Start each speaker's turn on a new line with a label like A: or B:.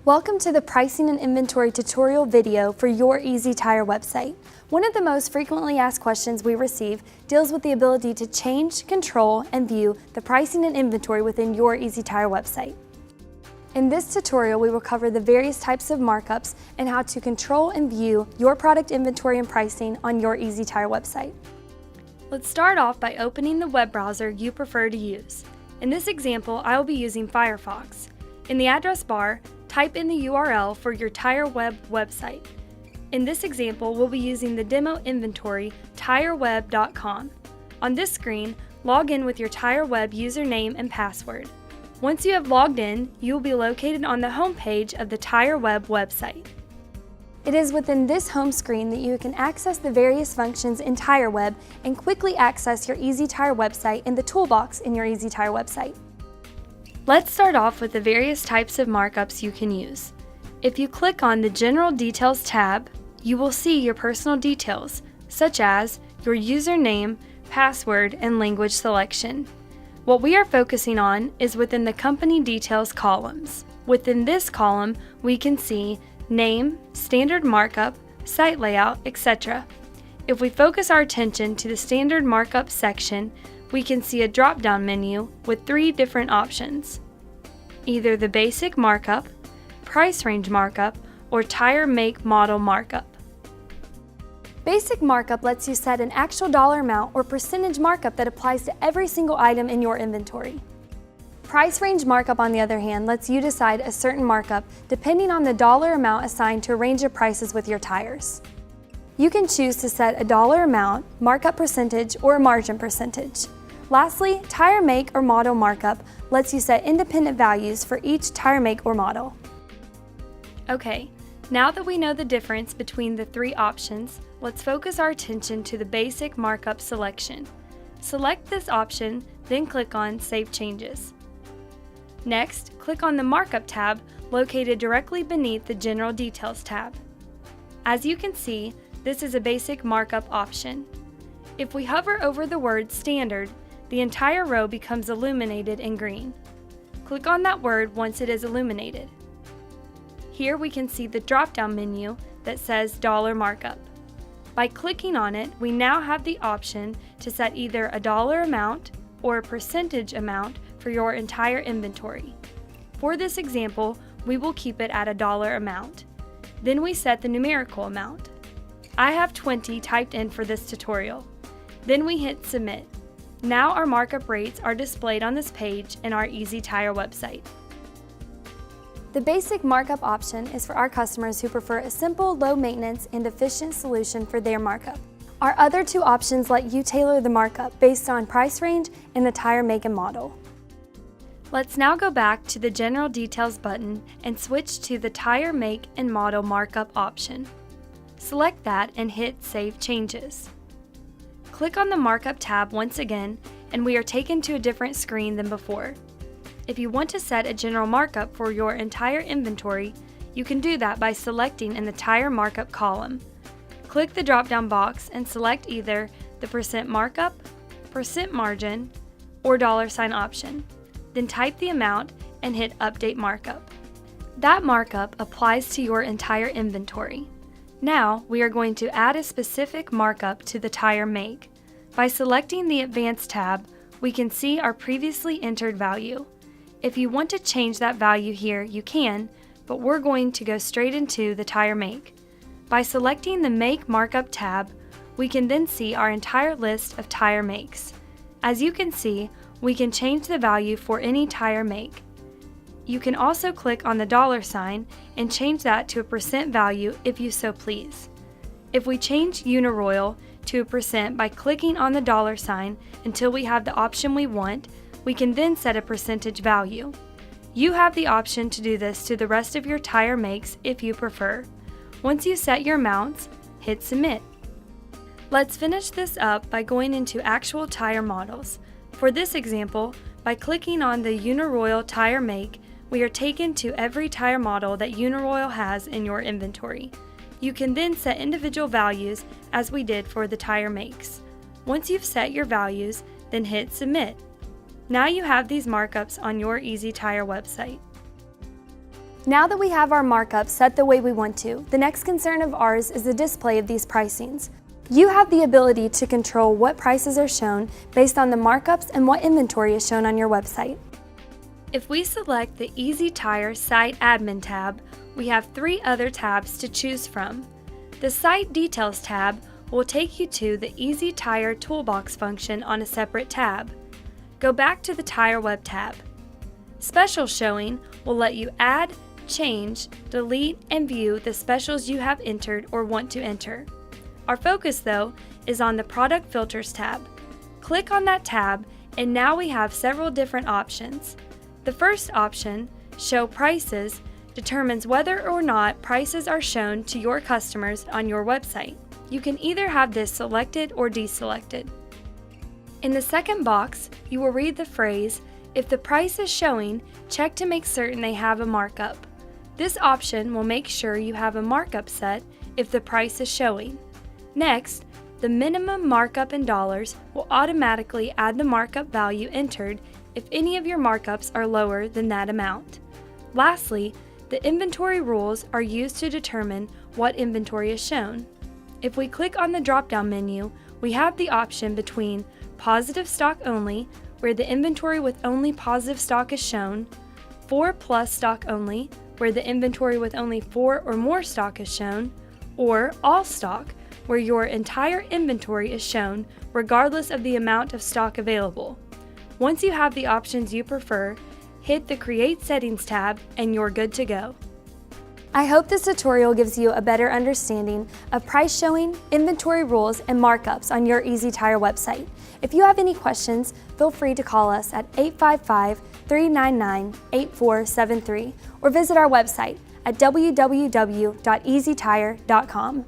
A: Welcome to the Pricing and Inventory tutorial video for your Ezytire website. One of the most frequently asked questions we receive deals with the ability to change, control, and view the pricing and inventory within your Ezytire website. In this tutorial, we will cover the various types of markups and how to control and view your product inventory and pricing on your Ezytire website. Let's start off by opening the web browser you prefer to use. In this example, I will be using Firefox. In the address bar, type in the URL for your TireWeb website. In this example, we'll be using the demo inventory tireweb.com. On this screen, log in with your TireWeb username and password. Once you have logged in, you will be located on the home page of the TireWeb website. It is within this home screen that you can access the various functions in TireWeb and quickly access your Ezytire website in the toolbox in your Ezytire website. Let's start off with the various types of markups you can use. If you click on the General Details tab, you will see your personal details, such as your username, password, and language selection. What we are focusing on is within the Company Details columns. Within this column, we can see name, standard markup, site layout, etc. If we focus our attention to the standard markup section, we can see a drop-down menu with 3 different options: either the basic markup, price range markup, or tire make model markup. Basic markup lets you set an actual dollar amount or percentage markup that applies to every single item in your inventory. Price range markup, on the other hand, lets you decide a certain markup depending on the dollar amount assigned to a range of prices with your tires. You can choose to set a dollar amount, markup percentage, or a margin percentage. Lastly, tire make or model markup lets you set independent values for each tire make or model. Okay, now that we know the difference between the 3 options, let's focus our attention to the basic markup selection. Select this option, then click on Save Changes. Next, click on the Markup tab located directly beneath the General Details tab. As you can see, this is a basic markup option. If we hover over the word Standard, the entire row becomes illuminated in green. Click on that word once it is illuminated. Here we can see the drop-down menu that says Dollar Markup. By clicking on it, we now have the option to set either a dollar amount or a percentage amount for your entire inventory. For this example, we will keep it at a dollar amount. Then we set the numerical amount. I have 20 typed in for this tutorial. Then we hit Submit. Now our markup rates are displayed on this page in our Ezytire website. The basic markup option is for our customers who prefer a simple, low-maintenance, and efficient solution for their markup. Our other 2 options let you tailor the markup based on price range and the tire make and model. Let's now go back to the General Details button and switch to the Tire Make and Model Markup option. Select that and hit Save Changes. Click on the Markup tab once again, and we are taken to a different screen than before. If you want to set a general markup for your entire inventory, you can do that by selecting in the Tire Markup column. Click the drop-down box and select either the % markup, % margin, or $ option. Then type the amount and hit Update Markup. That markup applies to your entire inventory. Now we are going to add a specific markup to the tire make. By selecting the Advanced tab, we can see our previously entered value. If you want to change that value here, you can, but we're going to go straight into the tire make. By selecting the Make Markup tab, we can then see our entire list of tire makes. As you can see, we can change the value for any tire make. You can also click on the $ and change that to a % value if you so please. If we change Uniroyal to a % by clicking on the $ until we have the option we want, we can then set a percentage value. You have the option to do this to the rest of your tire makes if you prefer. Once you set your amounts, hit Submit. Let's finish this up by going into actual tire models. For this example, by clicking on the Uniroyal tire make, we are taken to every tire model that Uniroyal has in your inventory. You can then set individual values as we did for the tire makes. Once you've set your values, then hit Submit. Now you have these markups on your Ezytire website. Now that we have our markup set the way we want to, the next concern of ours is the display of these pricings. You have the ability to control what prices are shown based on the markups and what inventory is shown on your website. If we select the Ezytire Site Admin tab, we have 3 other tabs to choose from. The Site Details tab will take you to the Ezytire Toolbox function on a separate tab. Go back to the Tire Web tab. Special Showing will let you add, change, delete, and view the specials you have entered or want to enter. Our focus, though, is on the Product Filters tab. Click on that tab, and now we have several different options. The first option, Show Prices, determines whether or not prices are shown to your customers on your website. You can either have this selected or deselected. In the second box, you will read the phrase, "If the price is showing, check to make certain they have a markup." This option will make sure you have a markup set if the price is showing. Next, the minimum markup in dollars will automatically add the markup value entered if any of your markups are lower than that amount. Lastly, the inventory rules are used to determine what inventory is shown. If we click on the drop-down menu, we have the option between Positive Stock Only, where the inventory with only positive stock is shown, 4+ stock only, where the inventory with only 4 or more stock is shown, or All Stock, where your entire inventory is shown regardless of the amount of stock available. Once you have the options you prefer, hit the Create Settings tab and you're good to go. I hope this tutorial gives you a better understanding of price showing, inventory rules, and markups on your Ezytire website. If you have any questions, feel free to call us at 855-399-8473 or visit our website at www.ezytire.com.